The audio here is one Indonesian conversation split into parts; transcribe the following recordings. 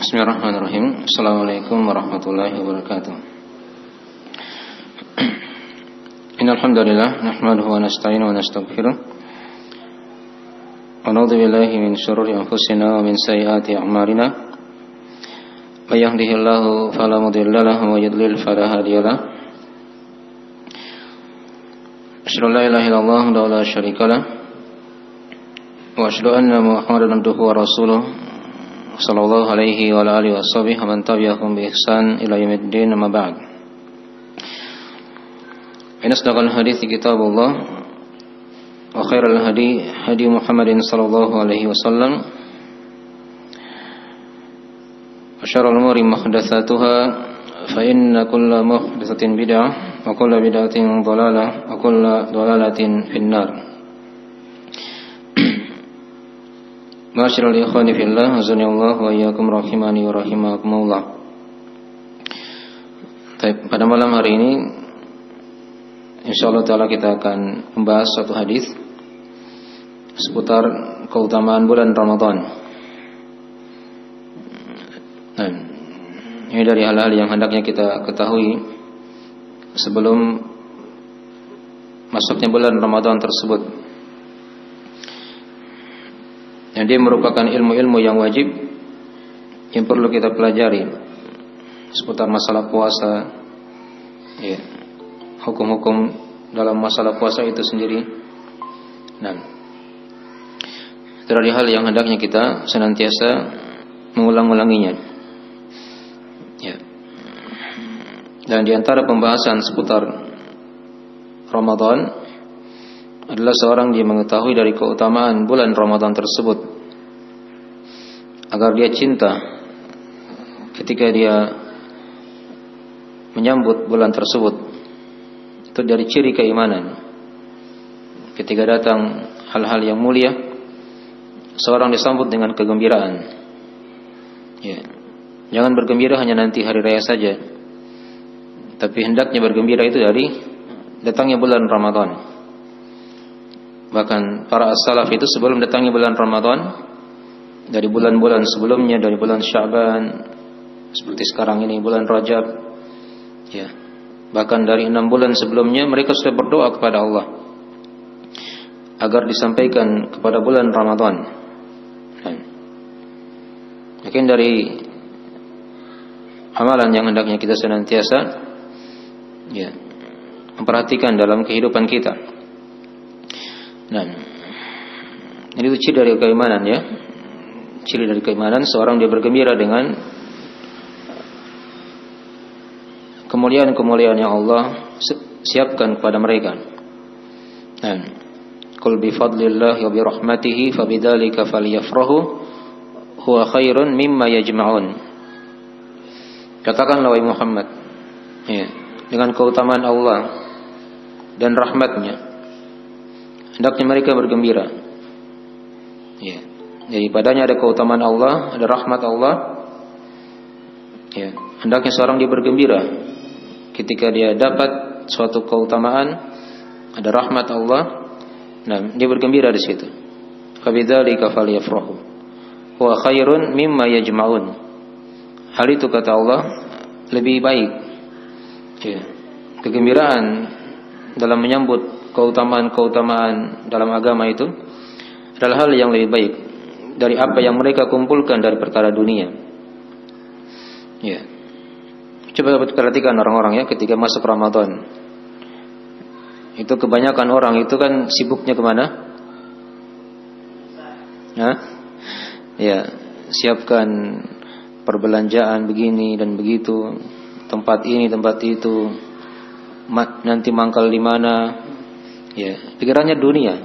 Bismillahirrahmanirrahim. Assalamualaikum warahmatullahi wabarakatuh. Innal hamdalillah nahmaduhu wa nasta'inuhu wa nastaghfiruh. Wa na'udzu billahi min shururi anfusina wa min sayyiati a'malina. May yahdihillahu fala mudilla lahu wa may yudlil fala hadiya lahu. Asyhadu an la ilaha illallah wa la syarika lahu. Wa asyhadu anna Muhammadan abduhu wa rasuluh. Sallallahu alaihi wa alihi washabihi wa man tabi'ahum bi ihsan ila yaumiddin, amma ba'd. Inna asdaqal hadithi kitabullah wa khairal hadi hadi Muhammadin sallallahu alaihi wasallam wa syarrul umuri muhdatsatuha fa inna kulla muhdatsatin bid'ah wa kulla bid'atin dhalalah wa kulla dhalalatin finnar. Ma'asyiral ikhwani fillah, azanillahu wa iyyakum rahimani wa rahimakumullah. Pada malam hari ini insyaallah taala kita akan membahas satu hadis seputar keutamaan bulan Ramadan. Nah, ini dari hal-hal yang hendaknya kita ketahui sebelum masuknya bulan Ramadan tersebut. Yang dia merupakan ilmu-ilmu yang wajib yang perlu kita pelajari seputar masalah puasa, ya, hukum-hukum dalam masalah puasa itu sendiri. Nah, itu dari hal yang hendaknya kita senantiasa mengulang-ulanginya. Ya. Dan di antara pembahasan seputar Ramadan adalah seorang dia mengetahui dari keutamaan bulan Ramadan tersebut agar dia cinta ketika dia menyambut bulan tersebut. Itu dari ciri keimanan. Ketika datang hal-hal yang mulia, seorang disambut dengan kegembiraan. Ya. Jangan bergembira hanya nanti hari raya saja, tapi hendaknya bergembira itu dari datangnya bulan Ramadan. Bahkan para as-salaf itu sebelum datangnya bulan Ramadan, dari bulan-bulan sebelumnya, dari bulan Sya'ban seperti sekarang ini bulan Rajab, ya, bahkan dari 6 bulan sebelumnya mereka sudah berdoa kepada Allah agar disampaikan kepada bulan Ramadan. Mungkin dari amalan yang hendaknya kita senantiasa, ya, memperhatikan dalam kehidupan kita. Nah, ini itu ciri dari keimanan, ya. Ciri dari keimanan seorang dia bergembira dengan kemuliaan-kemuliaan yang Allah siapkan kepada mereka. Nah, qul bi fadlillah wa bi rahmatihi fabidzalika falyafrahu huwa khairun mimma yajma'un. Katakanlah wahai Muhammad, ya, dengan keutamaan Allah dan rahmatnya hendaknya mereka bergembira. Ya, jadi padanya ada keutamaan Allah, ada rahmat Allah. Ya, hendaknya seorang dia bergembira ketika dia dapat suatu keutamaan, ada rahmat Allah. Nah, dia bergembira di situ. Fabidzalika falyafrahu huwa khairun mimma yajma'un. Hal itu kata Allah lebih baik. Ya, kegembiraan dalam menyambut keutamaan-keutamaan dalam agama itu adalah hal yang lebih baik dari apa yang mereka kumpulkan dari perkara dunia. Ya. Coba perhatikan orang-orang, ya, ketika masuk Ramadan. Itu kebanyakan orang itu kan sibuknya kemana? Hah? Ya, siapkan perbelanjaan begini dan begitu, tempat ini, tempat itu, nanti mangkal di mana. Ya, pikirannya dunia.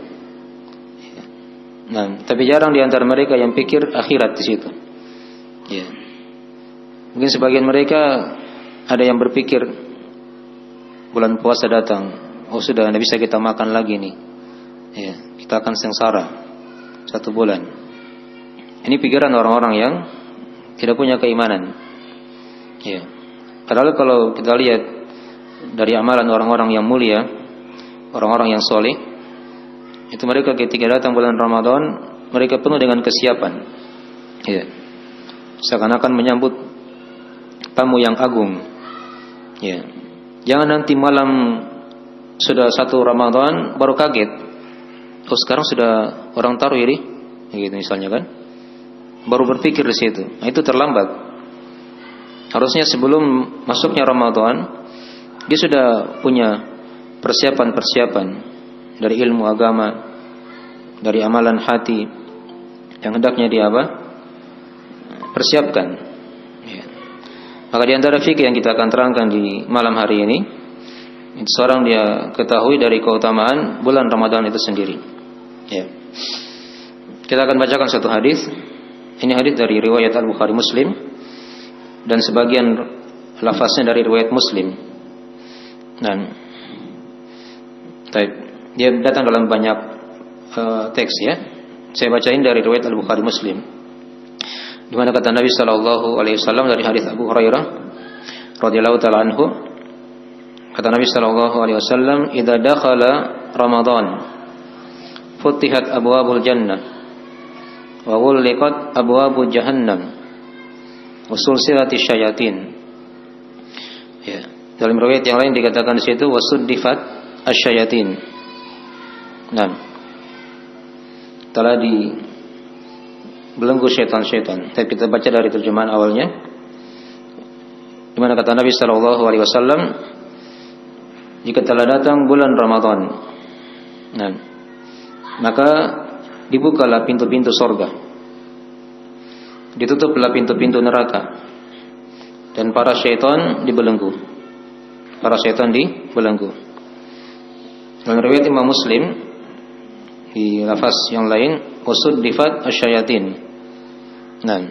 Nah, tapi jarang di antara mereka yang pikir akhirat di situ. Ya. Mungkin sebagian mereka ada yang berpikir bulan puasa datang, oh sudah tidak bisa kita makan lagi nih. Ya, kita akan sengsara 1 bulan. Ini pikiran orang-orang yang tidak punya keimanan. Ya. Padahal kalau kita lihat dari amalan orang-orang yang mulia, orang-orang yang soleh, itu mereka ketika datang bulan Ramadan, mereka penuh dengan kesiapan. Ya. seakan-akan menyambut tamu yang agung. Ya. Jangan nanti malam sudah 1 Ramadan baru kaget. Oh, sekarang sudah orang taruh ini, gitu misalnya kan. Baru berpikir di situ. Nah, itu terlambat. Harusnya sebelum masuknya Ramadan dia sudah punya persiapan-persiapan dari ilmu agama, dari amalan hati yang hendaknya dia persiapkan. Ya. Maka di antara fikih yang kita akan terangkan di malam hari ini, seorang dia ketahui dari keutamaan bulan Ramadan itu sendiri. Ya. Kita akan bacakan satu hadis. Ini hadis dari riwayat Al-Bukhari Muslim dan sebagian lafaznya dari riwayat Muslim. Dan dia datang dalam banyak teks ya. Saya bacain dari riwayat Al-Bukhari Muslim. Di mana kata Nabi sallallahu alaihi wasallam dari hadis Abu Hurairah radhiyallahu taala anhu, kata Nabi sallallahu alaihi wasallam, "Idza dakhala Ramadan, futihat abwabul jannah wa ghulqat abwabul jahannam wa sulsilatis syayatin." Ya, dalam riwayat yang lain dikatakan di situ wasuddifat asyayatin. Nah, telah dibelenggu syaitan-syaitan. Tapi kita baca dari terjemahan awalnya, di mana kata Nabi sallallahu alaihi wasallam, jika telah datang bulan Ramadan, nah, maka dibukalah pintu-pintu surga, ditutuplah pintu-pintu neraka, dan para syaitan dibelenggu. Para syaitan dibelenggu. Dalam riwayat Imam Muslim di lafaz yang lain, usuddifat asyayatin. Nah,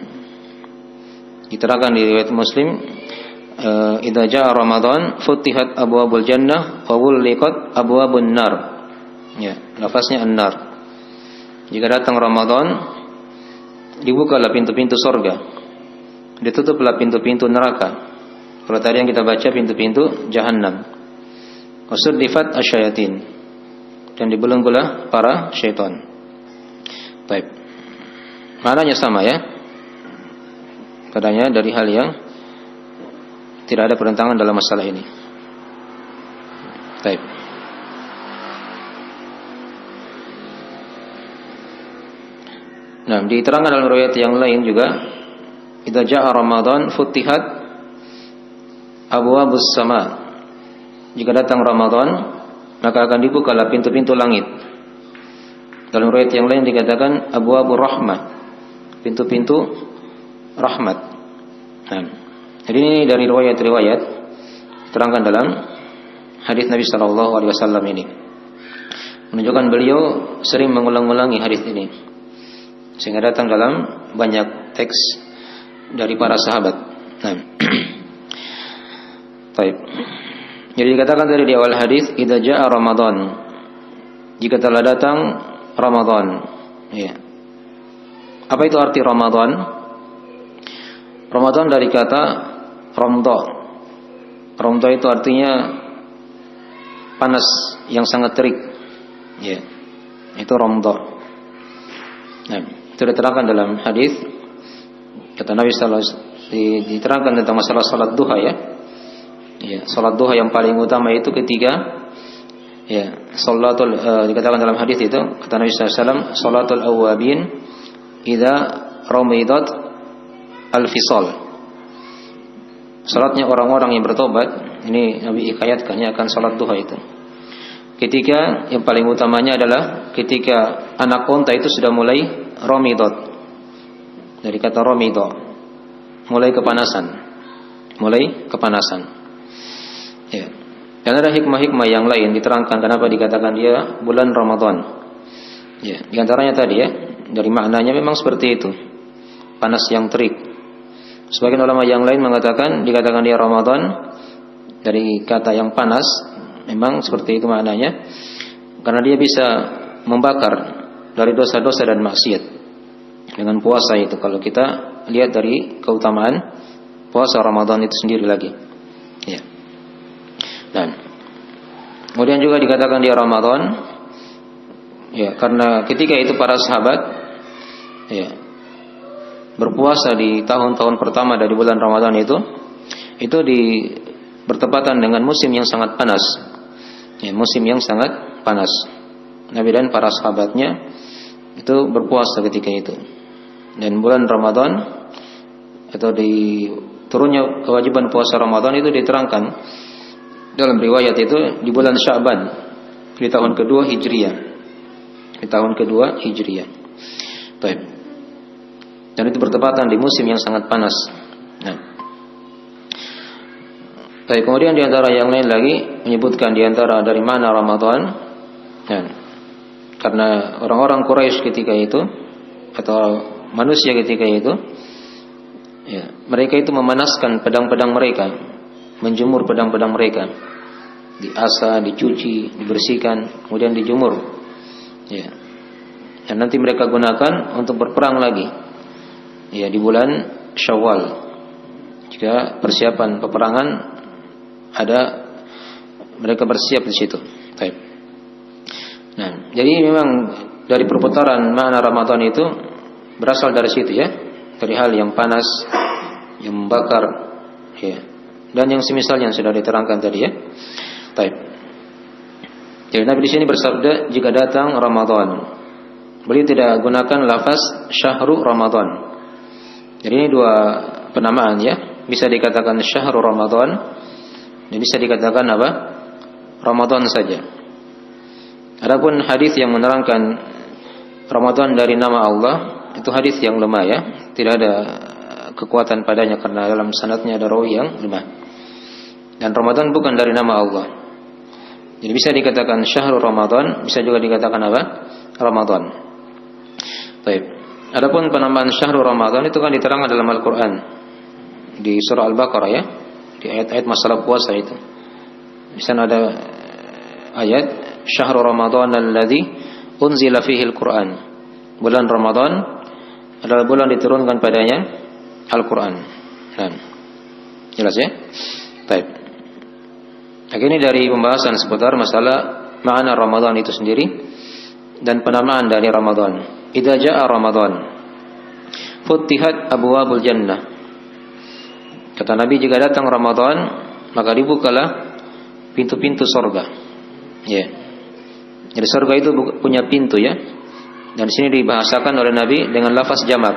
diterangkan di riwayat Muslim, idza jaa Ramadan futihat abwabul jannah wa ghulqat abwabun nar. Ya, lafaznya an-nar. Jika datang Ramadan, dibukalah pintu-pintu surga, ditutuplah pintu-pintu neraka. Kalau tadi yang kita baca pintu-pintu jahannam. Usuddifat asyayatin, dan dibelenggulah para syaitan. Baik. Maknanya sama ya. Padanya dari hal yang tidak ada pertentangan dalam masalah ini. Baik. Nah, diterangkan dalam riwayat yang lain juga, idza jaa Ramadan futihat abwabus sama. Jika datang Ramadan, maka akan dibukalah pintu-pintu langit. Dalam riwayat yang lain dikatakan abwabur rahmah, pintu-pintu rahmat. Nah, jadi ini dari riwayat-riwayat terangkan dalam hadis Nabi sallallahu alaihi wasallam ini. Menunjukkan beliau sering mengulang-ulangi hadis ini, sehingga datang dalam banyak teks dari para sahabat. Nah, baik. Jadi dikatakan tadi di awal hadis, idza jaa Ramadan, jika telah datang Ramadan. Ya. Apa itu arti Ramadan? Ramadan dari kata ramda. Ramda itu artinya panas yang sangat terik. Ya. Itu ramda. Nah, itu diterangkan dalam hadis. Kata Nabi sallallahu alaihi wasallam, diterangkan tentang masalah salat duha ya. Ya, salat duha yang paling utama itu ketika dikatakan dalam hadis itu, kata Nabi sallallahu alaihi wasallam, salatul awwabin idza ramidat al-fisal. Salatnya orang-orang yang bertobat, ini Nabi hikayatkannya akan salat duha itu. Ketika yang paling utamanya adalah ketika anak unta itu sudah mulai ramidat. Dari kata ramidah, mulai kepanasan. Ya. Dan ada hikmah-hikmah yang lain diterangkan kenapa dikatakan dia bulan Ramadan. Ya, di antaranya tadi ya, dari maknanya memang seperti itu. Panas yang terik. Sebagian ulama yang lain mengatakan dikatakan dia Ramadan dari kata yang panas, memang seperti itu maknanya. Karena dia bisa membakar dari dosa-dosa dan maksiat dengan puasa itu. Kalau kita lihat dari keutamaan puasa Ramadan itu sendiri lagi. Ya. Dan kemudian juga dikatakan dia Ramadan, ya, karena ketika itu para sahabat, ya, berpuasa di tahun-tahun pertama dari bulan Ramadan itu bertepatan dengan musim yang sangat panas. Ya, musim yang sangat panas. Nabi dan para sahabatnya itu berpuasa ketika itu. Dan bulan Ramadan atau turunnya kewajiban puasa Ramadan itu diterangkan dalam riwayat itu di bulan Sya'ban di tahun kedua Hijriah. Baik. Dan itu bertepatan di musim yang sangat panas. Nah. Baik, kemudian di antara yang lain lagi menyebutkan di antara dari mana Ramadan. Nah, karena orang-orang Quraisy ketika itu atau manusia ketika itu, ya, mereka itu memanaskan pedang-pedang mereka, menjemur pedang-pedang mereka, diasah, dicuci, dibersihkan, kemudian dijemur. Ya. Dan nanti mereka gunakan untuk berperang lagi. Ya, di bulan Syawal. Jika persiapan peperangan ada, mereka bersiap di situ. Baik. Nah, jadi memang dari perputaran makna Ramadan itu berasal dari situ ya, dari hal yang panas, yang membakar, ya, dan yang semisalnya yang sudah diterangkan tadi ya. Baik. Jadi Nabi di sini bersabda, jika datang Ramadan, beliau tidak gunakan lafaz syahrul Ramadan. Jadi ini dua penamaan ya, bisa dikatakan syahrul Ramadan dan bisa dikatakan apa? Ramadan saja. Adapun hadis yang menerangkan Ramadan dari nama Allah, itu hadis yang lemah ya, tidak ada kekuatan padanya karena dalam sanadnya ada rawi yang lemah. Dan Ramadan bukan dari nama Allah. Jadi bisa dikatakan syahrul Ramadan, bisa juga dikatakan apa? Ramadan. Baik. Adapun penamaan syahrul Ramadan itu kan diterangkan dalam Al-Qur'an di surah Al-Baqarah ya, di ayat-ayat masalah puasa itu. Di sana ada ayat syahrul Ramadan alladzi unzila fihi al-Qur'an. Bulan Ramadan adalah bulan diturunkan padanya Al-Qur'an. Nah, jelas ya? Baik. Nah, ini dari pembahasan seputar masalah makna Ramadan itu sendiri dan penamaan dari Ramadan. Idza jaa Ramadan futihat abwaabul jannah. Kata Nabi, jika datang Ramadan maka dibukalah pintu-pintu surga. Ya. Jadi surga itu punya pintu ya. Dan di sini dibahasakan oleh Nabi dengan lafaz jamak.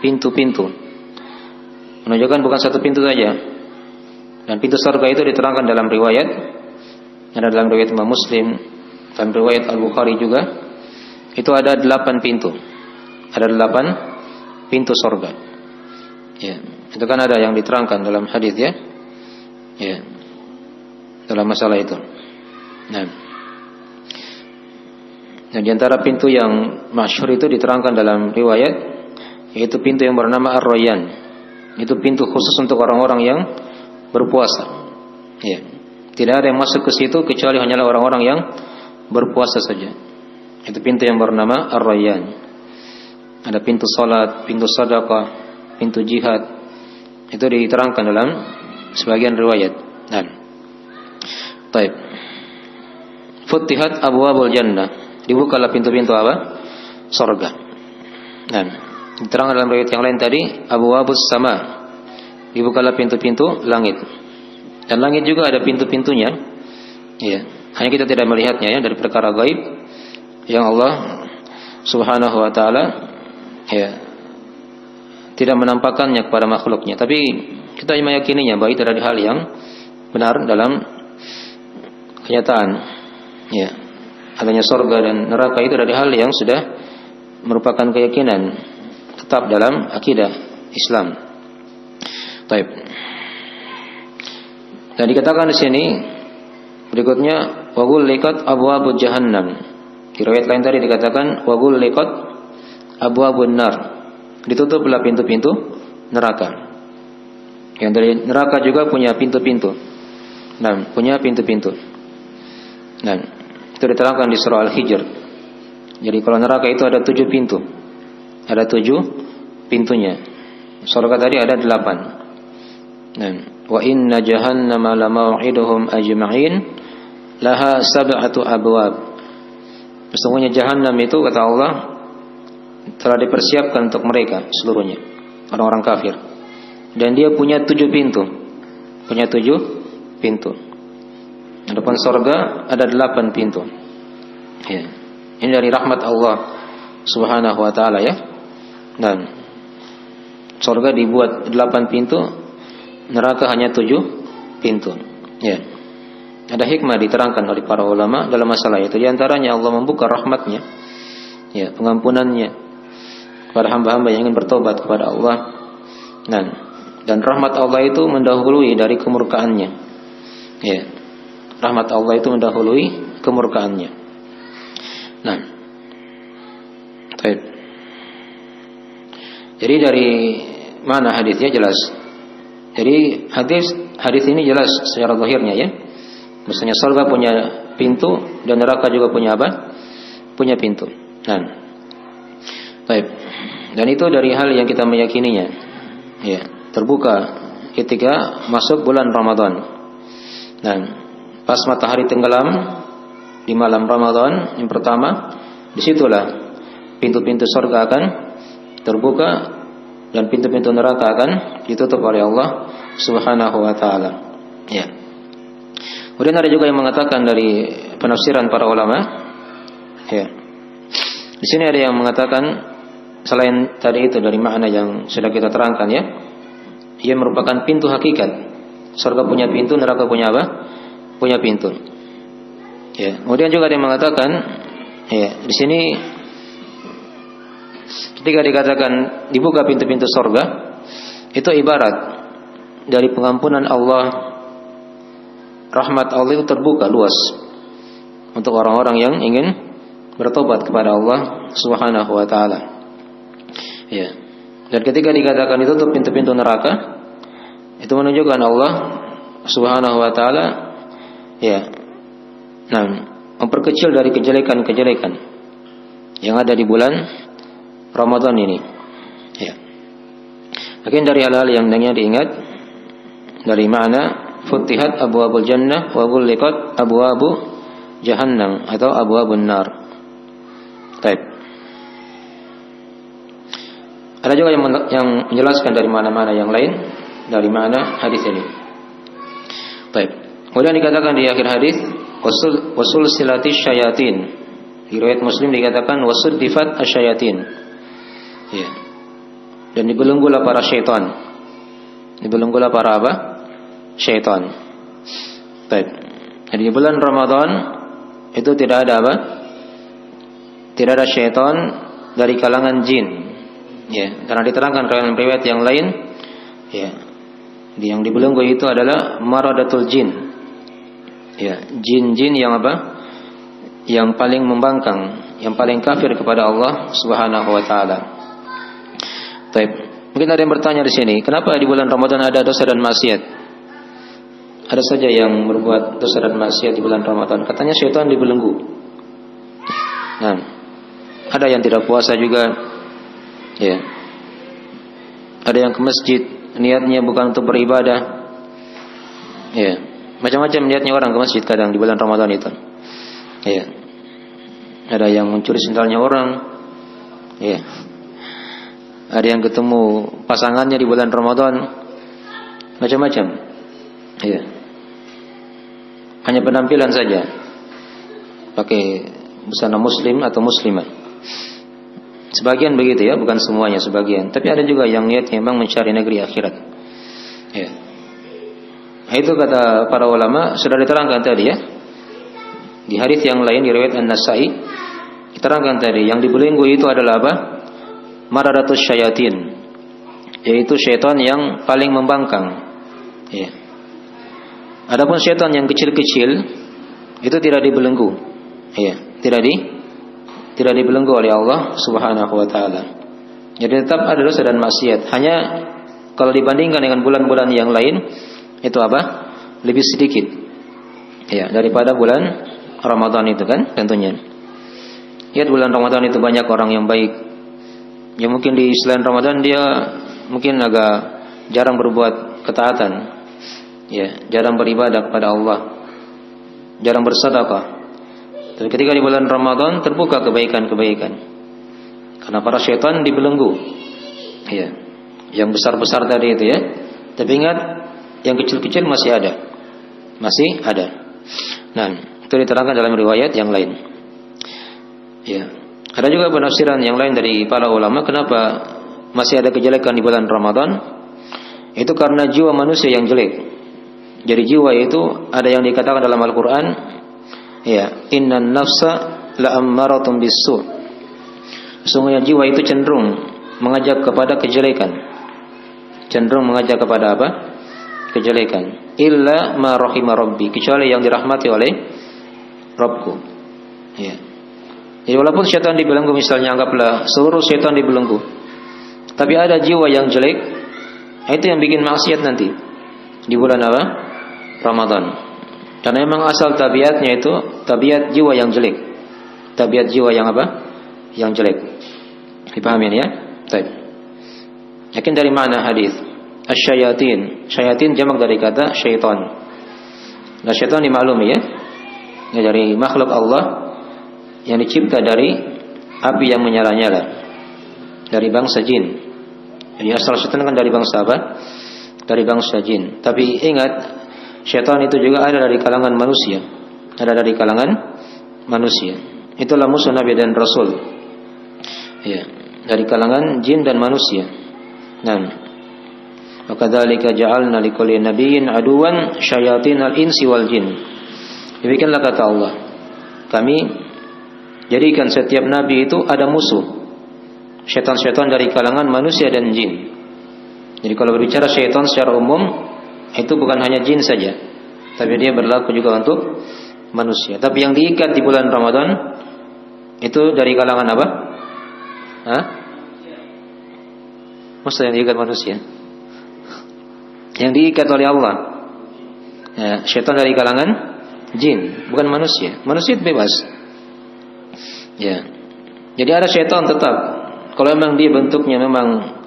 Pintu-pintu. Menunjukkan bukan satu pintu saja. Dan pintu surga itu diterangkan dalam riwayat, ada dalam riwayat Imam Muslim, dalam riwayat Al-Bukhari juga. Itu ada 8 pintu. Ada 8 pintu surga. Ya, itu kan ada yang diterangkan dalam hadis ya. Ya. Dalam masalah itu. Nah. Dan di antara pintu yang masyhur itu diterangkan dalam riwayat, yaitu pintu yang bernama Ar-Rayyan. Itu pintu khusus untuk orang-orang yang berpuasa. Ya. Tidak ada yang masuk ke situ kecuali hanyalah orang-orang yang berpuasa saja. Itu pintu yang bernama Ar-Rayyan. Ada pintu salat, pintu sedekah, pintu jihad. Itu diterangkan dalam sebagian riwayat. Nah. Baik. Futihat abwaabul jannah. Dibukalah pintu-pintu apa? Surga. Nah, diterangkan dalam riwayat yang lain tadi, abwaabus sama. Dibukalah pintu-pintu langit. Dan langit juga ada pintu-pintunya. Ya, hanya kita tidak melihatnya ya, dari perkara gaib yang Allah Subhanahu wa taala ya tidak menampakkannya kepada makhluknya, tapi kita meyakininya bahwa itu adalah hal yang benar dalam kenyataan. Ya, adanya surga dan neraka itu adalah hal yang sudah merupakan keyakinan tetap dalam akidah Islam. Baik. Dan dikatakan di sini berikutnya wa ghulliqat abwaabul jahannam. Di riwayat lain tadi dikatakan wa ghulliqat abwaabun nar. Ditutuplah pintu-pintu neraka. Yang dari neraka juga punya pintu-pintu. Nah, punya pintu-pintu. Nah, itu diterangkan di surah Al-Hijr. Jadi kalau neraka itu ada 7 pintu. Ada 7 pintunya. Surga tadi ada 8. Nah, wa inna jahannama lamau'iduhum ajma'in laha sab'atu abwab. Sesungguhnya Jahannam itu kata Allah telah dipersiapkan untuk mereka seluruhnya, orang-orang kafir. Dan dia punya 7 pintu. Punya 7 pintu. Adapun surga ada 8 pintu. Ya. Ini dari rahmat Allah Subhanahu wa taala ya. Dan surga dibuat 8 pintu, neraka hanya 7 pintu. Ya. Ada hikmah diterangkan oleh para ulama dalam masalah itu. Di antaranya Allah membuka rahmatnya, ya, pengampunannya kepada hamba-hamba yang ingin bertobat kepada Allah. Dan rahmat Allah itu mendahului dari kemurkaannya. Ya. Rahmat Allah itu mendahului kemurkaannya. Nah. Baik. Jadi dari mana hadisnya jelas? Jadi hadis ini jelas secara zahirnya ya. Maksudnya surga punya pintu dan neraka juga punya apa? Punya pintu. Nah. Baik. Dan itu dari hal yang kita meyakininya. Ya, terbuka ketika masuk bulan Ramadan. Dan pas matahari tenggelam di malam Ramadan yang pertama, disitulah pintu-pintu surga akan terbuka dan pintu-pintu neraka akan ditutup oleh Allah Subhanahu wa taala. Ya. Kemudian ada juga yang mengatakan dari penafsiran para ulama, ya. Di sini ada yang mengatakan selain tadi itu dari makna yang sudah kita terangkan ya, ia merupakan pintu hakikat. Surga punya pintu, neraka punya apa? Punya pintu. Ya. Kemudian juga ada yang mengatakan, ya, di sini ketika dikatakan dibuka pintu-pintu surga, itu ibarat dari pengampunan Allah, rahmat Allah itu terbuka luas untuk orang-orang yang ingin bertobat kepada Allah Subhanahu wa taala. Ya. Dan ketika dikatakan ditutup pintu-pintu neraka, itu menunjukkan Allah Subhanahu wa taala ya, memperkecil dari kejelekan-kejelekan yang ada di bulan Ramadan ini. Ya. Mungkin dari hal-hal yang hendaknya diingat dari makna futihat abwabul jannah wa ghulliqat abwabu jahannam atau abwabun nar. Baik. Ada juga yang menjelaskan dari mana-mana yang lain dari mana hadis ini. Baik. Kemudian dikatakan di akhir hadis wasul silati syayatin. Di riwayat Muslim dikatakan wasuddifat asyayatin. Ya. Dan dibelenggulah para syaitan. Dibelenggulah para apa? Syaitan. Baik. Jadi di bulan Ramadan itu tidak ada apa? Tidak ada syaitan dari kalangan jin. Ya, karena diterangkan dalam riwayat yang lain, ya, yang dibelenggu itu adalah maradatul jin. Ya, jin-jin yang apa? Yang paling membangkang, yang paling kafir kepada Allah Subhanahu wa taala. Baik. Mungkin ada yang bertanya di sini, kenapa di bulan Ramadan ada dosa dan maksiat? Ada saja yang berbuat dosa dan maksiat di bulan Ramadan. Katanya syaitan dibelenggu. Nah, ada yang tidak puasa juga. Ya. Ada yang ke masjid niatnya bukan untuk beribadah. Ya. Macam-macam niatnya orang ke masjid kadang di bulan Ramadan itu. Ya. Ada yang mencuri sendalnya orang. Ya. Ada yang ketemu pasangannya di bulan Ramadan. Macam-macam. Ya. Hanya penampilan saja. Pakai busana muslim atau muslimah. Sebagian begitu ya, bukan semuanya, sebagian. Tapi ada juga yang niatnya memang mencari negeri akhirat. Ya. Itu kata para ulama sudah diterangkan tadi ya. Di hadis yang lain di riwayat An-Nasa'i diterangkan tadi yang dibelenggu itu adalah apa? Maradatus syayatin, yaitu syaitan yang paling membangkang. Ya. Adapun syaitan yang kecil-kecil itu tidak dibelenggu. Ya, tidak dibelenggu oleh Allah Subhanahu wa taala. Jadi tetap ada dosa dan maksiat. Hanya kalau dibandingkan dengan bulan-bulan yang lain itu apa? Lebih sedikit. Ya, daripada bulan Ramadan itu kan tentunya. Lihat bulan Ramadan itu banyak orang yang baik. Ya mungkin di selain Ramadan dia mungkin agak jarang berbuat ketaatan. Ya, jarang beribadah kepada Allah. Jarang bersedekah. Dan ketika di bulan Ramadan terbuka kebaikan-kebaikan. Karena para syaitan dibelenggu. Ya. Yang besar-besar tadi itu ya. Tapi ingat, yang kecil-kecil masih ada. Masih ada. Nah, itu diterangkan dalam riwayat yang lain. Ya. Ada juga penafsiran yang lain dari para ulama kenapa masih ada kejelekan di bulan Ramadan. Itu karena jiwa manusia yang jelek. Jadi jiwa itu ada yang dikatakan dalam Al-Quran, ya, innan nafsa la'ammaratun bis-su'. Sesungguhnya jiwa itu cenderung mengajak kepada kejelekan. Cenderung mengajak kepada apa? Kejelekan. Illa ma rahima rabbi, kecuali yang dirahmati oleh Rabbku. Ya. Jadi walaupun syaitan dibelenggu, misalnya anggaplah seluruh syaitan dibelenggu, tapi ada jiwa yang jelek, itu yang bikin maksiat nanti di bulan apa? Ramadan. Karena memang asal tabiatnya itu tabiat jiwa yang jelek. Tabiat jiwa yang apa? Yang jelek. Dipahami ya? Baik. Yakin dari mana hadis? Asy-syayatin. Syayatin jamak dari kata syaitan. Nah, syaitan dimaklumi ya. Ya, dari makhluk Allah yang dicipta dari api yang menyala-nyala. Dari bangsa jin. Jadi asal syaitan kan dari bangsa apa? Dari bangsa jin. Tapi ingat, syaitan itu juga ada dari kalangan manusia. Ada dari kalangan manusia. Itulah musuh Nabi dan Rasul. Ya, dari kalangan jin dan manusia. Nah, wa kadzalika ja'alna likulli nabiyyin aduwan syayatinal insi wal jin. Demikianlah kata Allah. Kami jadikan setiap nabi itu ada musuh. Syaitan-syaitan dari kalangan manusia dan jin. Jadi kalau berbicara syaitan secara umum, itu bukan hanya jin saja, tapi dia berlaku juga untuk manusia. Tapi yang diikat di bulan Ramadan itu dari kalangan apa? Hah? Maksudnya yang diikat manusia? Yang diikat oleh Allah. Ya, syaitan dari kalangan jin, bukan manusia. Manusia itu bebas. Ya. Jadi ada syaitan tetap. Kalau memang dia bentuknya memang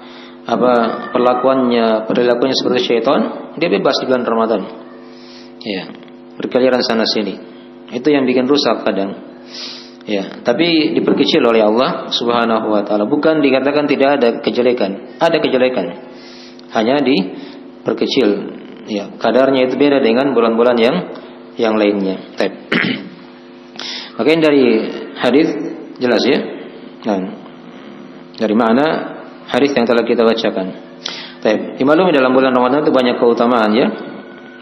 apa perilakunya seperti syaitan, dia bebas di bulan Ramadan. Ya, berkeliaran sana sini. Itu yang bikin rusak kadang. Ya, tapi diperkecil oleh Allah Subhanahu wa taala. Bukan dikatakan tidak ada kejelekan. Ada kejelekan. Hanya diperkecil. Ya, kadarnya itu beda dengan bulan-bulan yang lainnya. Makanya dari hadis jelas ya. Nah, dari mana hadis yang telah kita bacakan. Dimaklumi dalam bulan Ramadan itu banyak keutamaan ya.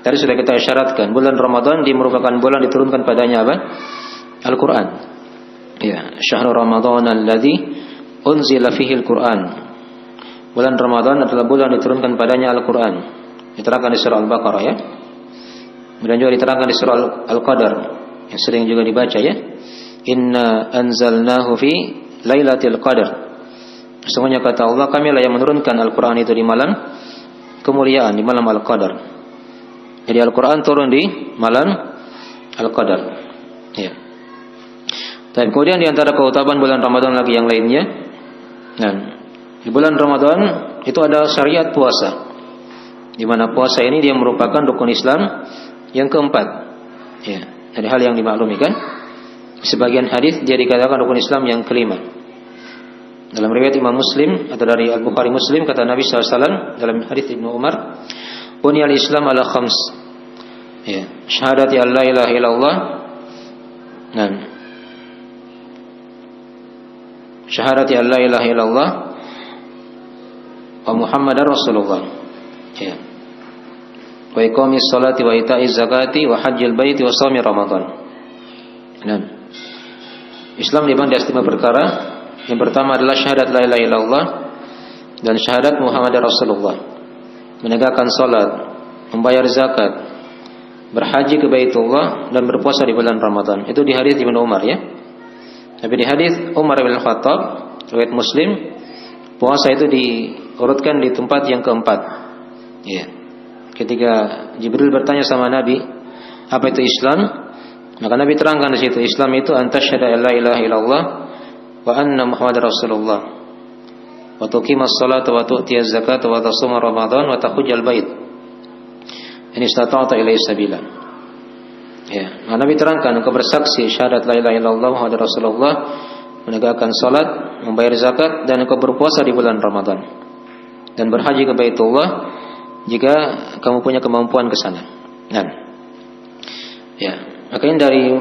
Tadi sudah kita isyaratkan, bulan Ramadan merupakan bulan diturunkan padanya apa? Al-Quran. Ya, syahrul Ramadan alladzi unzila fihi al-Quran. Bulan Ramadan adalah bulan diturunkan padanya Al-Quran. Diterangkan di surah Al-Baqarah ya. Dan juga diterangkan di surah Al-Qadar yang sering juga dibaca ya. Inna anzalnahu fi lailatul qadar. Sesungguhnya kata Allah, kamilah yang menurunkan Al-Quran itu di malam kemuliaan, di malam Al-Qadar. Jadi Al-Quran turun di malam Al-Qadar. Ya. Dan kemudian di antara keutamaan bulan Ramadan lagi yang lainnya. Nah, di bulan Ramadan itu ada syariat puasa. Di mana puasa ini dia merupakan rukun Islam yang keempat. Ya, dari hal yang dimaklumi kan. Sebagian hadis dia dikatakan rukun Islam yang kelima. Dalam riwayat Imam Muslim atau dari Al-Bukhari Muslim kata Nabi SAW dalam hadis Ibnu Umar, "Bunyal Islam ala khams." Ya, syahadati an la ilaha illallah. Nah, syahadati an la ilaha illallah wa Muhammadar Rasulullah. Ya. Wa iqamis salati wa ita'iz zakati wa hajjil baiti wa shaumi Ramadan. Nah, Islam dibagi atas 5 perkara. Yang pertama adalah syahadat la ilaha illallah dan syahadat Muhammadar Rasulullah. Menegakkan salat, membayar zakat, berhaji ke Baitullah dan berpuasa di bulan Ramadan. Itu di hadis Ibnu Umar ya. Tapi di hadis Umar bin Khattab, riwayat Muslim, puasa itu diurutkan di tempat yang keempat. Ya. Ketika Jibril bertanya sama Nabi, apa itu Islam? Maka Nabi terangkan di situ, Islam itu antasyhadu an la ilaha illallah wa anna Muhammadar Rasulullah wa tuqimas salata wa tu'tiyaz zakata wa tasuma Ramadan wa tahujjal bait in istata'ta ilaihi sabila. Ya, Nabi terangkan engkau bersaksi syahadat la ilaha illallah Muhammadar Rasulullah, menegakkan salat, membayar zakat, dan engkau berpuasa di bulan Ramadan, dan berhaji ke Baitullah jika kamu punya kemampuan ke sana. Nah, ya, makanya dari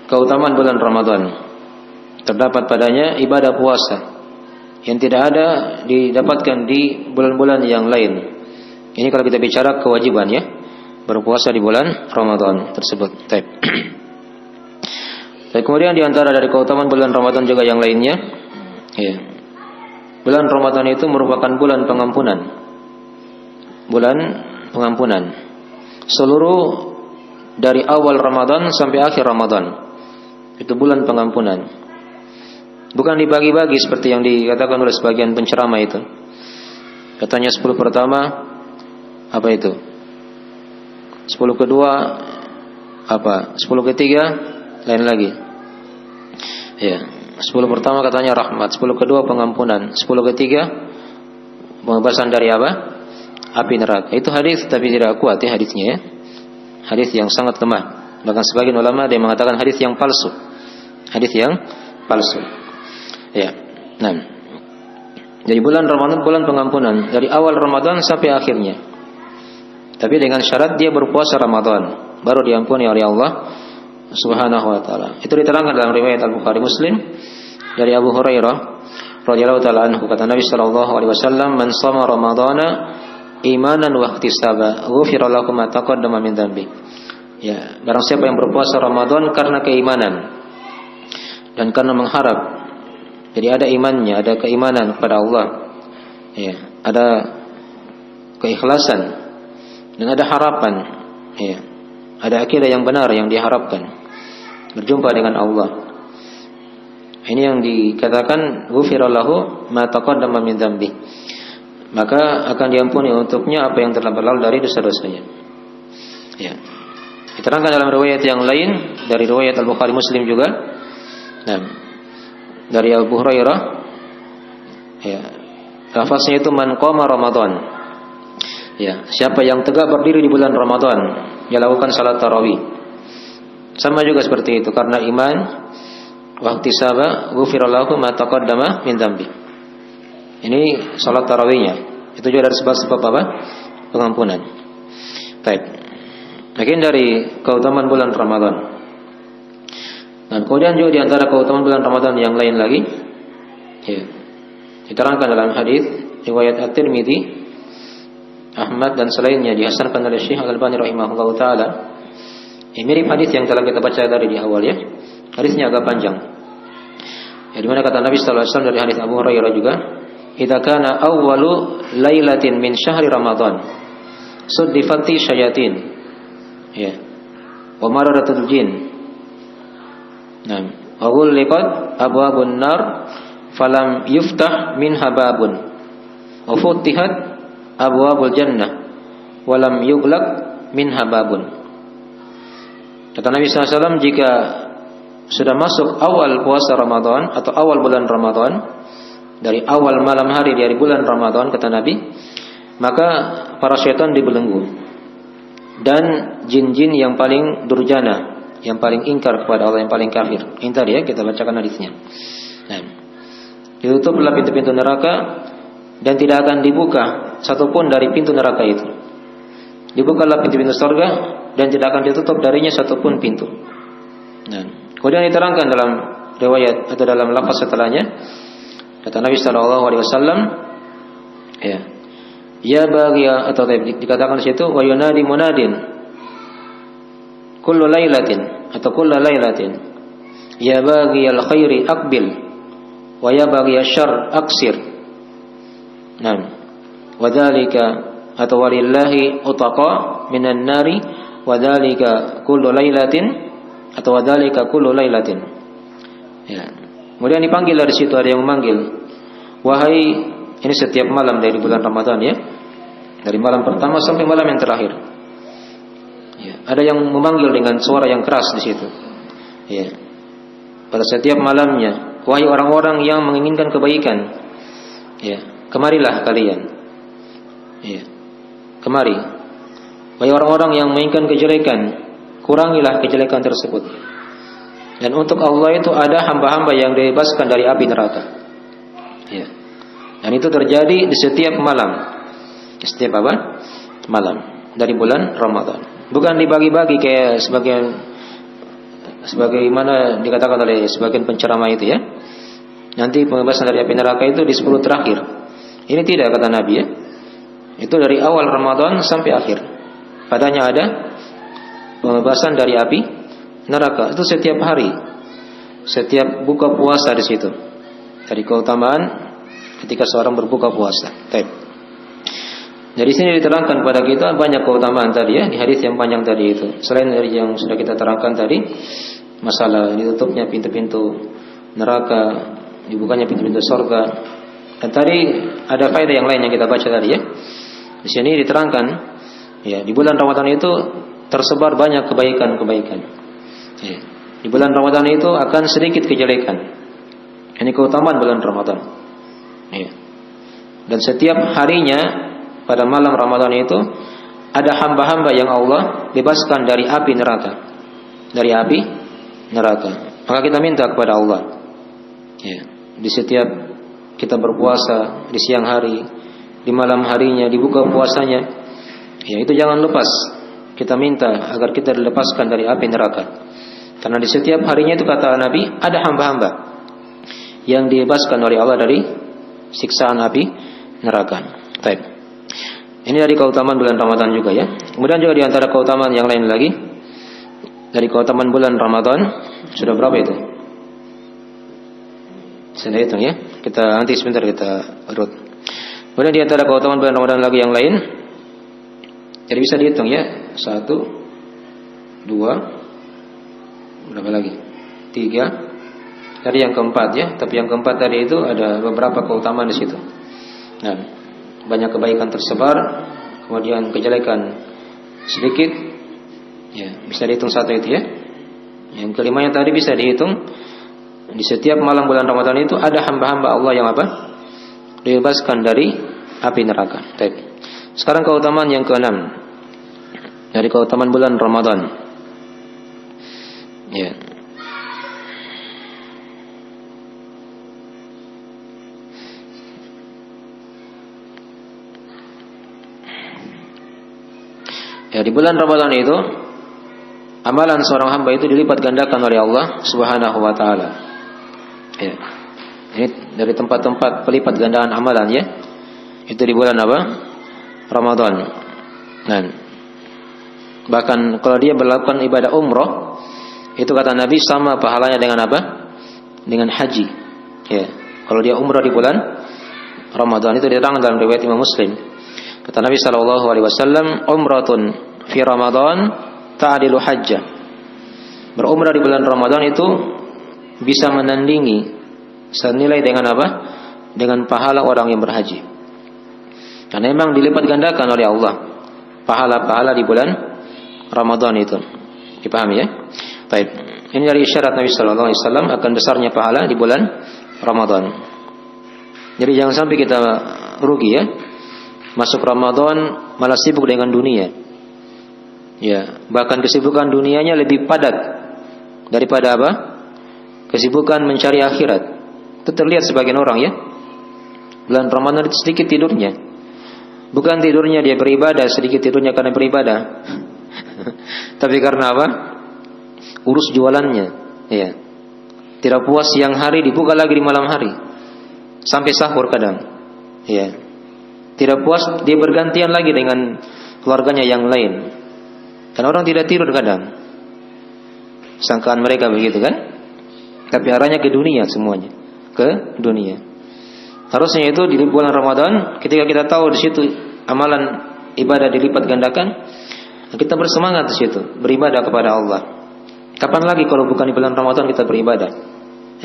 keutamaan bulan Ramadan terdapat padanya ibadah puasa yang tidak ada didapatkan di bulan-bulan yang lain. Ini kalau kita bicara kewajiban ya, berpuasa di bulan Ramadan tersebut. Dan kemudian di antara dari keutamaan bulan Ramadan juga yang lainnya, ya, bulan Ramadan itu merupakan bulan pengampunan. Bulan pengampunan. Seluruh dari awal Ramadan sampai akhir Ramadan itu bulan pengampunan. Bukan dibagi-bagi seperti yang dikatakan oleh sebagian penceramah itu. Katanya 10 pertama apa itu? 10 kedua apa? 10 ketiga lain lagi. Ya, 10 pertama katanya rahmat, 10 kedua pengampunan, 10 ketiga pembebasan dari apa? Api neraka. Itu hadis tapi tidak kuat ya hadisnya ya. Hadis yang sangat lemah. Bahkan sebagian ulama ada yang mengatakan hadis yang palsu. Hadis yang palsu. Ya. Nah. Jadi bulan Ramadan bulan pengampunan dari awal Ramadan sampai akhirnya. Tapi dengan syarat dia berpuasa Ramadan, baru diampuni oleh Allah Subhanahu wa taala. Itu diterangkan dalam riwayat Al-Bukhari Muslim dari Abu Hurairah radhiyallahu taala anhu, kata Nabi sallallahu alaihi wasallam, "Man shama Ramadhana imanan wa ihtisaba, ghufira lahu ma taqaddama min dhanbi." Ya, barang siapa yang berpuasa Ramadan karena keimanan dan karena mengharap. Jadi ada imannya, ada keimanan kepada Allah. Ya, ada keikhlasan dan ada harapan. Ya. Ada akidah yang benar yang diharapkan. Berjumpa dengan Allah. Ini yang dikatakan ghufira lahu ma taqaddama min dzambi. Maka akan diampuni untuknya apa yang telah berlalu dari dosa-dosanya. Ya. Diterangkan dalam riwayat yang lain dari riwayat Al-Bukhari Muslim juga. Nah, dari Abu Hurairah ya, lafaznya itu man qama Ramadan. Ya, siapa yang tegak berdiri di bulan Ramadan, dia lakukan salat tarawih. Sama juga seperti itu karena iman wa ihtisaba ghufira lahu ma taqaddama min dzambi. Ini salat tarawihnya. Itu juga dari sebab-sebab apa? Pengampunan. Baik. Mungkin dari keutamaan bulan Ramadan. Dan kemudian juga di antara keutamaan bulan Ramadan yang lain lagi, ya, diterangkan dalam hadis riwayat At-Tirmidzi, Ahmad dan selainnya dihasankan oleh Syekh Al-Albani rahimahullahu taala. Ini mirip hadis yang telah kita baca tadi di awal ya. Hadisnya agak panjang. Ya, di mana kata Nabi sallallahu alaihi wasallam dari hadis Abu Hurairah juga, "Idza kana awwalu lailatin min syahri Ramadan, suddifati syayatin." Ya. Wa maradatul jin. Nah, wa ghulqat abwabun nar falam yuftah minha babun. Wa futihat abwabul jannah wa lam yughlaq minha babun. Kata Nabi SAW, jika sudah masuk awal puasa Ramadan atau awal bulan Ramadan, dari awal malam hari dari bulan Ramadan, kata Nabi, maka para syaitan dibelenggu dan jin-jin yang paling durjana, yang paling ingkar kepada Allah, yang paling kafir. Ini tadi ya kita bacakan hadisnya. Nah, ditutuplah pintu-pintu neraka dan tidak akan dibuka satupun dari pintu neraka itu. Dibukalah pintu-pintu surga dan tidak akan ditutup darinya satupun pintu. Nah, kemudian diterangkan dalam riwayat atau dalam lafaz setelahnya, kata Nabi sallallahu alaihi wasallam, ya bagi atau dikatakan di situ, wa yunadi munadin kullu lailatin atau kullu lailatin, ya bagi al khairi aqbil wa ya bagi asyarr aqsir. Nah, wadzalika atau walillahi utaqa minan nari wadzalika kullu lailatin atau wadzalika kullu lailatin. Ya. Kemudian dipanggil dari situ, ada yang memanggil, wahai, ini setiap malam dari bulan Ramadan ya. Dari malam pertama sampai malam yang terakhir. Ya, ada yang memanggil dengan suara yang keras di situ. Ya. Pada setiap malamnya, wahai orang-orang yang menginginkan kebaikan, ya, kemarilah kalian. Ya. Kemari. Wahai orang-orang yang menginginkan kejelekan, kurangilah kejelekan tersebut. Dan untuk Allah itu ada hamba-hamba yang dibebaskan dari api neraka. Ya. Dan itu terjadi di setiap malam. Setiap apa? Malam dari bulan Ramadan. Bukan dibagi-bagi kayak sebagaimana dikatakan oleh sebagian penceramah itu ya. Nanti pembebasan dari api neraka itu di 10 terakhir. Ini tidak kata Nabi ya. Itu dari awal Ramadan sampai akhir. Padanya ada pembebasan dari api neraka. Itu setiap hari. Setiap buka puasa di situ. Dari keutamaan ketika seorang berbuka puasa. Baik. Dari sini diterangkan kepada kita banyak keutamaan tadi ya, di hadis yang panjang tadi itu. Selain dari yang sudah kita terangkan tadi, masalah ditutupnya pintu-pintu neraka, dibukanya pintu-pintu surga. Dan tadi ada faedah yang lain yang kita baca tadi ya. Di sini diterangkan ya, di bulan Ramadan itu tersebar banyak kebaikan-kebaikan. Ya. Di bulan Ramadan itu akan sedikit kejelekan. Ini keutamaan bulan Ramadan. Ya. Dan setiap harinya pada malam Ramadan itu ada hamba-hamba yang Allah bebaskan dari api neraka. Dari api neraka. Maka kita minta kepada Allah. Ya. Di setiap kita berpuasa di siang hari, di malam harinya, dibuka puasanya, ya itu jangan lepas. Kita minta agar kita dilepaskan dari api neraka. Karena di setiap harinya itu kata Nabi ada hamba-hamba yang dibebaskan oleh Allah dari siksaan api neraka. Baik. Ini dari keutamaan bulan Ramadan juga ya. Kemudian juga di antara keutamaan yang lain lagi dari keutamaan bulan Ramadan sudah berapa itu? Saya hitung ya. Kita nanti sebentar kita urut. Kemudian di antara keutamaan bulan Ramadan lagi yang lain, jadi bisa dihitung ya. 1, 2, berapa lagi? 3. Tadi yang keempat ya. Tapi yang keempat tadi itu ada beberapa keutamaan di situ. Nah, banyak kebaikan tersebar, kemudian kejelekan sedikit. Ya, bisa dihitung 1 itu ya. Yang kelimanya tadi bisa dihitung. Di setiap malam bulan Ramadan itu ada hamba-hamba Allah yang apa? Dibebaskan dari api neraka. Baik. Sekarang keutamaan yang ke-6 dari keutamaan bulan Ramadan. Ya. Ya, di bulan Ramadan itu amalan seorang hamba itu dilipat gandakan oleh Allah Subhanahu wa taala. Ya. Ini dari tempat-tempat pelipat gandaan amalan ya. Itu di bulan apa? Ramadan. Nah, bahkan kalau dia melakukan ibadah umroh, itu kata Nabi sama pahalanya dengan apa? Dengan haji. Ya. Kalau dia umroh di bulan Ramadan itu diterangkan dalam riwayat Imam Muslim. Kata Nabi sallallahu alaihi wasallam, "Umratun fi Ramadan ta'dilu hajjah." Berumrah di bulan Ramadan itu bisa menandingi senilai dengan apa? Dengan pahala orang yang berhaji. Karena memang dilipat gandakan oleh Allah pahala-pahala di bulan Ramadan itu. Dipahami ya? Baik. Ini dari isyarat Nabi sallallahu alaihi wasallam akan besarnya pahala di bulan Ramadan. Jadi jangan sampai kita rugi ya. Masuk Ramadan malah sibuk dengan dunia. Ya, bahkan kesibukan dunianya lebih padat daripada apa? Kesibukan mencari akhirat. Itu terlihat sebagian orang ya. Bulan Ramadan itu sedikit tidurnya. Bukan tidurnya dia beribadah, sedikit tidurnya karena beribadah. Tapi karena apa? Urus jualannya. Ya. Tidak puas siang hari dibuka lagi di malam hari. Sampai sahur kadang. Ya. Tidak puas dia bergantian lagi dengan keluarganya yang lain. Dan orang tidak tidur kadang. Sangkaan mereka begitu kan? Tapi arahnya ke dunia semuanya, ke dunia. Harusnya itu di bulan Ramadan, ketika kita tahu di situ amalan ibadah dilipat gandakan, kita bersemangat di situ, beribadah kepada Allah. Kapan lagi kalau bukan di bulan Ramadan kita beribadah?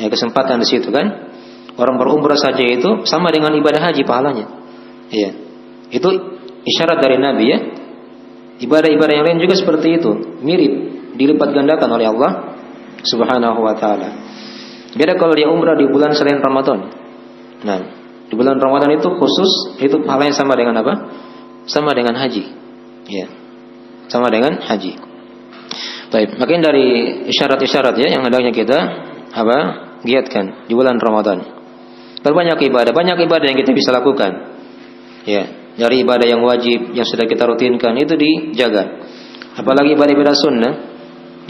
Ya, kesempatan di situ kan? Orang berumrah saja itu sama dengan ibadah haji pahalanya. Iya. Itu isyarat dari Nabi ya. Ibadah-ibadah yang lain juga seperti itu, mirip, dilipat gandakan oleh Allah Subhanahu wa taala. Beda kalau dia umrah di bulan selain Ramadan. Nah, di bulan Ramadan itu khusus, itu pahalanya sama dengan apa? Sama dengan haji. Ya. Sama dengan haji. Baik, makin dari isyarat-isyarat ya yang hendaknya kita giatkan di bulan Ramadan. Banyak ibadah yang kita bisa lakukan. Ya, dari ibadah yang wajib yang sudah kita rutinkan itu dijaga. Apalagi ibadah-ibadah sunnah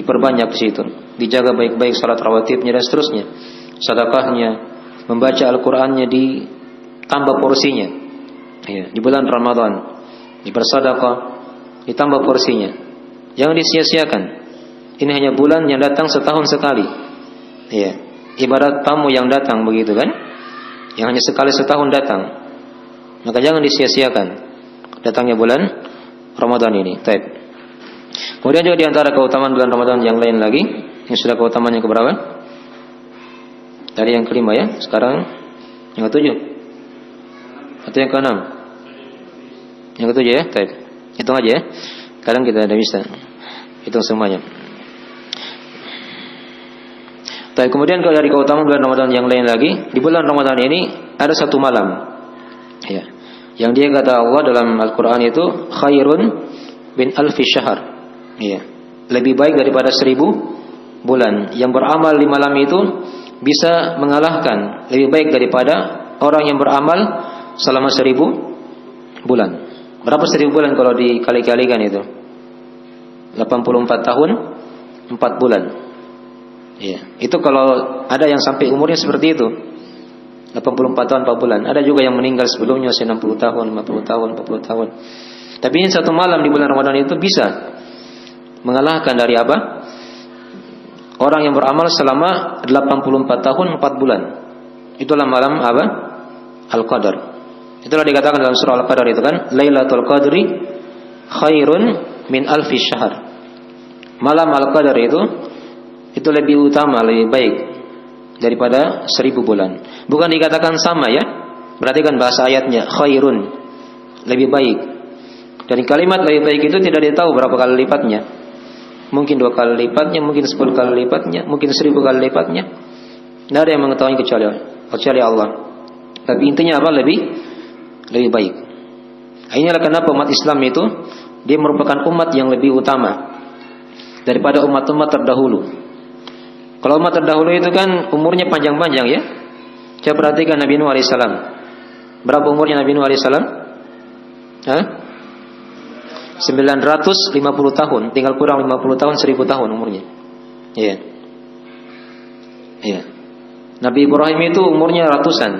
diperbanyak di situ. Dijaga baik-baik salat rawatibnya dan seterusnya. Sedekahnya, membaca Al-Qur'annya ditambah porsinya. Ya, di bulan Ramadan bersedekah ditambah porsinya. Jangan disia-siakan. Ini hanya bulan yang datang setahun sekali. Ya, ibarat tamu yang datang begitu kan? Yang hanya sekali setahun datang. Maka jangan disia-siakan datangnya bulan Ramadan ini. Baik. Kemudian juga di antara keutamaan bulan Ramadan yang lain lagi, yang sudah keutamaan yang keberapa? Tadi yang kelima ya, sekarang yang ketujuh. Atau yang keenam? Yang ketujuh ya, baik. Hitung aja ya. Kadang kita tidak bisa hitung semuanya. Baik, kemudian kalau dari keutamaan bulan Ramadan yang lain lagi, di bulan Ramadan ini ada satu malam. Ya. Yang dia kata Allah dalam Al-Qur'an itu khairun bin alfi syahr. Ya. Lebih baik daripada 1000 bulan. Yang beramal di malam itu bisa mengalahkan, lebih baik daripada orang yang beramal selama 1000 bulan. Berapa 1000 bulan kalau dikali-kalikan itu? 84 tahun 4 bulan. Ya, itu kalau ada yang sampai umurnya seperti itu 84 tahun 4 bulan. Ada juga yang meninggal sebelumnya usia 60 tahun, 50 tahun, 40 tahun. Tapi ini satu malam di bulan Ramadan itu bisa mengalahkan dari apa? Orang yang beramal selama 84 tahun 4 bulan. Itulah malam apa? Al-Qadar. Itulah dikatakan dalam surah Al-Qadar itu kan, Lailatul Qadri khairun min alfi syahr. Malam Al-Qadar itu lebih utama, lebih baik daripada 1000 bulan. Bukan dikatakan sama ya. Berarti kan bahasa ayatnya khairun, lebih baik. Dan kalimat lebih baik itu tidak ditahu berapa kali lipatnya. Mungkin 2 kali lipatnya, mungkin 10 kali lipatnya, mungkin 1000 kali lipatnya. Tidak ada yang mengetahui kecuali Allah. Tapi intinya apa? Lebih baik. Inilah kenapa umat Islam itu dia merupakan umat yang lebih utama daripada umat-umat terdahulu. Kalau umat terdahulu itu kan umurnya panjang-panjang ya. Coba perhatikan Nabi Nuh alaihissalam. Berapa umurnya Nabi Nuh alaihissalam? 950 tahun. Tinggal kurang 50 tahun, 1000 tahun umurnya. Iya. Iya. Nabi Ibrahim itu umurnya ratusan.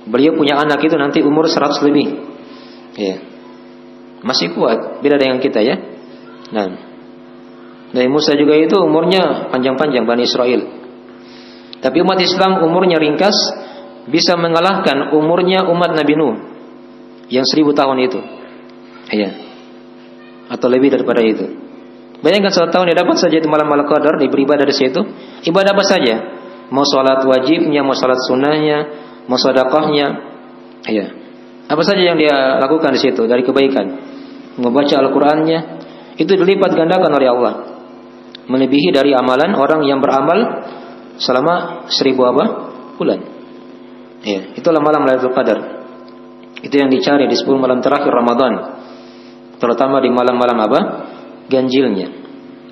Beliau punya anak itu nanti umur 100 lebih. Iya. Masih kuat. Beda dengan kita ya. Nah. Nabi Musa juga itu umurnya panjang-panjang, Bani Israel. Tapi umat Islam umurnya ringkas, bisa mengalahkan umurnya umat Nabi Nuh yang 1000 tahun itu. Iya. Atau lebih daripada itu. Bayangkan 1 tahun dia dapat saja itu malam Al-Qadar, dia beribadah di situ. Ibadah apa saja? Mau salat wajibnya, mau salat sunnahnya, mau sedekahnya. Iya. Apa saja yang dia lakukan di situ dari kebaikan. Membaca Al-Qur'annya itu dilipat gandakan oleh Allah. Melebihi dari amalan orang yang beramal selama 1000 bulan. Ya, itulah malam Lailatul Qadar. Itu yang dicari di 10 malam terakhir Ramadan. Terutama di malam-malam ganjilnya.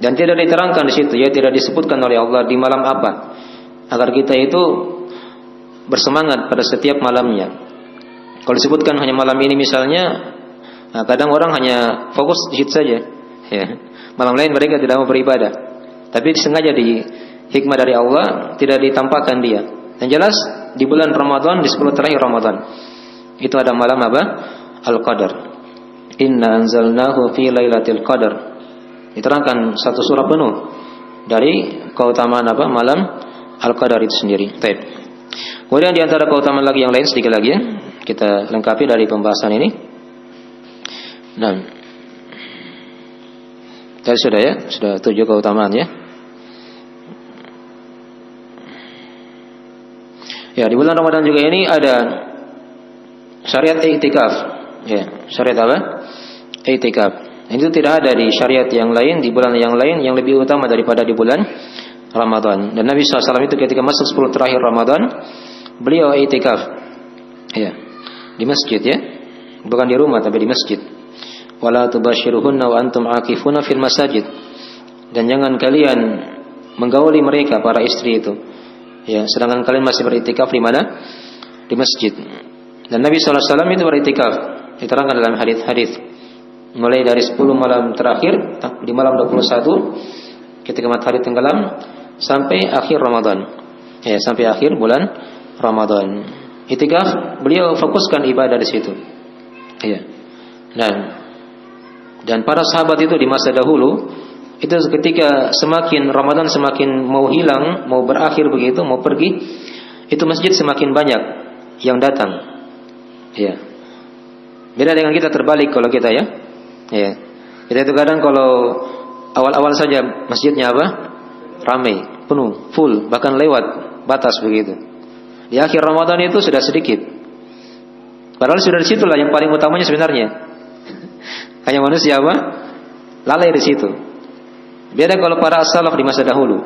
Dan tidak diterangkan di situ ya, tidak disebutkan oleh Allah di malam apa. Agar kita itu bersemangat pada setiap malamnya. Kalau disebutkan hanya malam ini misalnya, nah, kadang orang hanya fokus di situ saja. Ya. Malam lain mereka tidak mau beribadah. Tapi sengaja di hikmah dari Allah tidak ditampakkan dia. Dan jelas di bulan Ramadan, di 10 terakhir Ramadan, itu ada malam Al-Qadar. Inna anzalnahu fi lailatul qadar. Diterangkan satu surah penuh dari keutamaan malam Al-Qadar itu sendiri. Baik. Kemudian di antara keutamaan lagi yang lain sedikit lagi ya, kita lengkapi dari pembahasan ini. Nah, tadi sudah ya, sudah 7 keutamaan ya. Ya, di bulan Ramadan juga ini ada syariat i'tikaf. Ya, syariat apa? I'tikaf. Itu tidak ada di syariat yang lain, di bulan yang lain yang lebih utama daripada di bulan Ramadan. Dan Nabi SAW itu ketika masuk 10 terakhir Ramadan, beliau i'tikaf. Ya, di masjid ya. Bukan di rumah tapi di masjid. Wala tubashiruhunna wa antum aakifuna fil masajid. Dan jangan kalian menggauli mereka, para istri itu. Ya, sedangkan kalian masih beriktikaf di mana? Di masjid. Dan Nabi sallallahu alaihi wasallam itu beriktikaf, diterangkan dalam hadis-hadis. Mulai dari 10 malam terakhir di malam 21 ketika matahari tenggelam sampai akhir Ramadan. Ya, sampai akhir bulan Ramadan. Iktikaf beliau fokuskan ibadah di situ. Ya. Dan para sahabat itu di masa dahulu itu ketika semakin Ramadan semakin mau hilang, mau berakhir begitu, mau pergi, itu masjid semakin banyak yang datang. Ya. Beda dengan kita, terbalik kalau kita ya. Ya. Kita itu kadang kalau awal-awal saja masjidnya apa? Ramai, penuh, full, bahkan lewat batas begitu. Di akhir Ramadan itu sudah sedikit. Padahal sudah di situlah yang paling utamanya sebenarnya. Hanya manusia apa? Lalai di situ. Beda kalau para as-salaf di masa dahulu.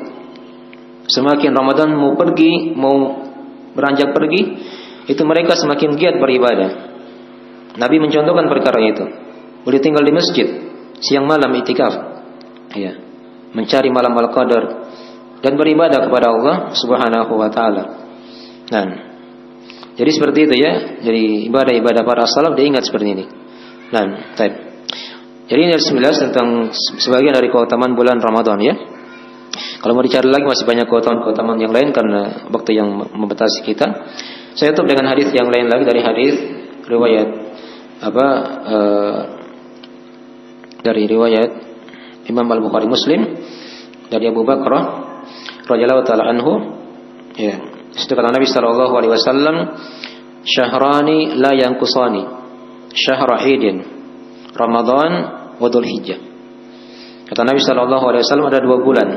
Semakin Ramadan mau pergi, mau beranjak pergi, itu mereka semakin giat beribadah. Nabi mencontohkan perkara itu. Boleh tinggal di masjid siang malam iktikaf. Ya. Mencari malam al-qadar dan beribadah kepada Allah Subhanahu wa taala. Nah, jadi seperti itu ya. Jadi ibadah-ibadah para salaf diingat seperti ini. Nah, baik. Jadi ini harus jelas tentang sebagian dari keutamaan bulan Ramadan ya. Kalau mau dicari lagi masih banyak keutamaan yang lain karena waktu yang membatasi kita. Saya tutup dengan hadis yang lain lagi dari hadis riwayat dari riwayat Imam Al-Bukhari Muslim dari Abu Bakrah radhiyallahu taala anhu ya. Itu kata Nabi sallallahu alaihi wasallam, "Syahrani la yanqusani, syahra Idin, Ramadan wa Dzulhijjah." Kata Nabi sallallahu alaihi wasallam, ada 2 bulan.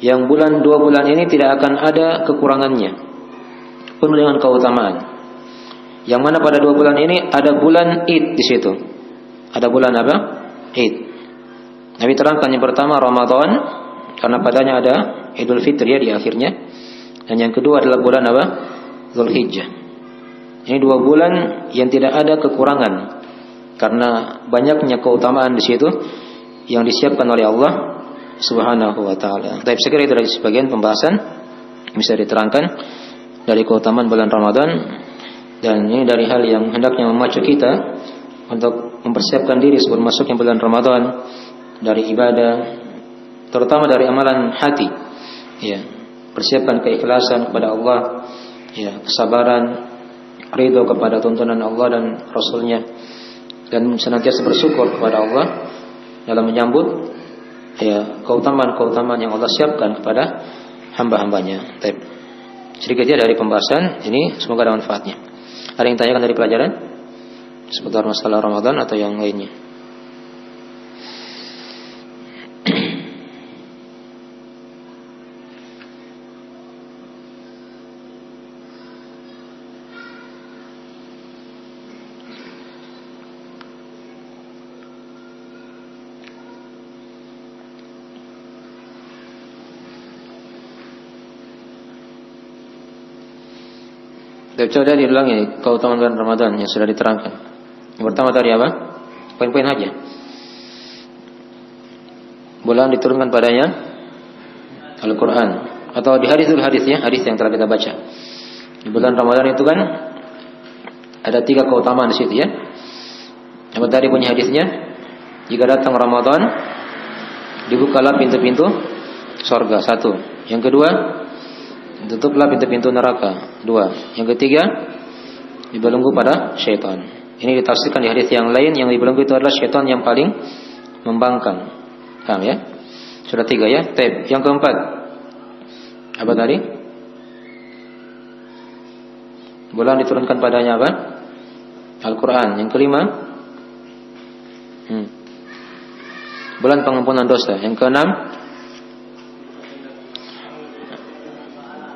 Yang dua bulan ini tidak akan ada kekurangannya. Penuh dengan keutamaan. Yang mana pada 2 bulan ini ada bulan Id di situ. Ada bulan apa? Id. Nabi terangkan yang pertama Ramadan karena padanya ada Idul Fitri ya di akhirnya. Dan yang kedua adalah bulan apa? Dzulhijjah. Ini 2 bulan yang tidak ada kekurangan karena banyaknya keutamaan di situ yang disiapkan oleh Allah Subhanahu wa taala. Tapi saya kira itu dari sebagian pembahasan bisa diterangkan dari keutamaan bulan Ramadan, dan ini dari hal yang hendaknya memacu kita untuk mempersiapkan diri sebelum masuknya bulan Ramadan dari ibadah, terutama dari amalan hati. Ya, persiapkan keikhlasan kepada Allah, ya, kesabaran, ridho kepada tuntunan Allah dan Rasulnya, dan senantiasa bersyukur kepada Allah dalam menyambut ya keutamaan-keutamaan yang Allah siapkan kepada hamba-hambanya. Sedikit ya dari pembahasan ini, semoga ada manfaatnya. Ada yang tanyakan dari pelajaran seputar masalah Ramadan atau yang lainnya? Coba diulangi keutamaan bulan Ramadan yang sudah diterangkan. Yang pertama tadi apa? Poin-poin aja. Bulan diturunkan padanya Al-Quran, atau di hadis ya, hadis yang telah kita baca. Di bulan Ramadan itu kan ada 3 keutamaan di situ ya. Yang tadi punya hadisnya, jika datang Ramadan dibukalah pintu-pintu surga, 1. Yang kedua, tutuplah pintu-pintu neraka, 2. Yang ketiga, dibelenggu pada syaitan. Ini ditafsirkan di hadis yang lain, yang dibelenggu itu adalah syaitan yang paling membangkang. Paham ya? Sudah 3 ya. Yang keempat, apa tadi? Bulan diturunkan padanya apa? Al-Quran. Yang kelima, bulan pengampunan dosa. Yang keenam,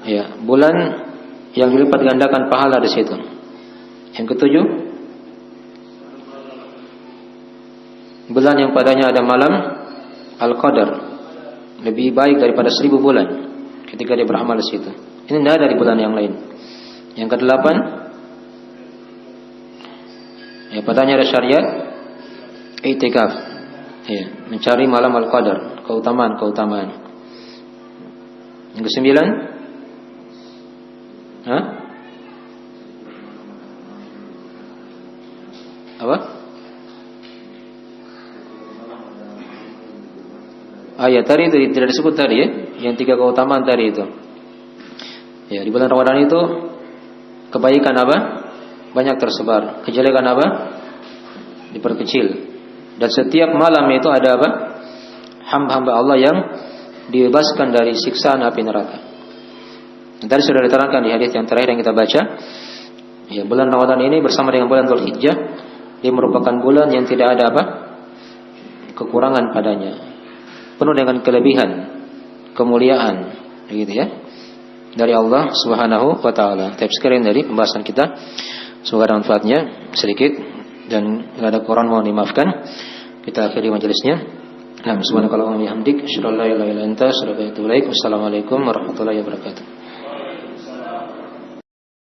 ya, bulan yang dilipat gandakan pahala di situ. Yang ketujuh, bulan yang padanya ada malam Al-Qadar, lebih baik daripada 1000 bulan ketika dia beramal di situ. Ini tidak ada di bulan yang lain. Yang kedelapan, ya, padanya ada syariat iktikaf, ya, mencari malam Al-Qadar, keutamaan. Yang kesembilan, apa? Ya tadi itu tidak disebut tadi ya, yang 3 keutamaan tadi itu. Ya, di bulan Ramadan itu kebaikan apa? Banyak tersebar. Kejelekan apa? Diperkecil. Dan setiap malam itu ada apa? Hamba-hamba Allah yang dibebaskan dari siksaan api neraka. Dan tadi sudah diterangkan di hadis yang terakhir yang kita baca. Ya, bulan Ramadan ini bersama dengan bulan Dzulhijjah, dia merupakan bulan yang tidak ada apa? Kekurangan padanya. Penuh dengan kelebihan, kemuliaan, begitu ya. Dari Allah Subhanahu wa taala. Tapi sekarang dari pembahasan kita, semoga ada manfaatnya sedikit dan jika ada Quran mohon dimaafkan. Kita akhiri majelisnya. Subhanakallahumma wa bihamdik, asyhadu an la ilaha illa anta, astaghfiruka wa atubu ilaik. Wassalamualaikum warahmatullahi wabarakatuh.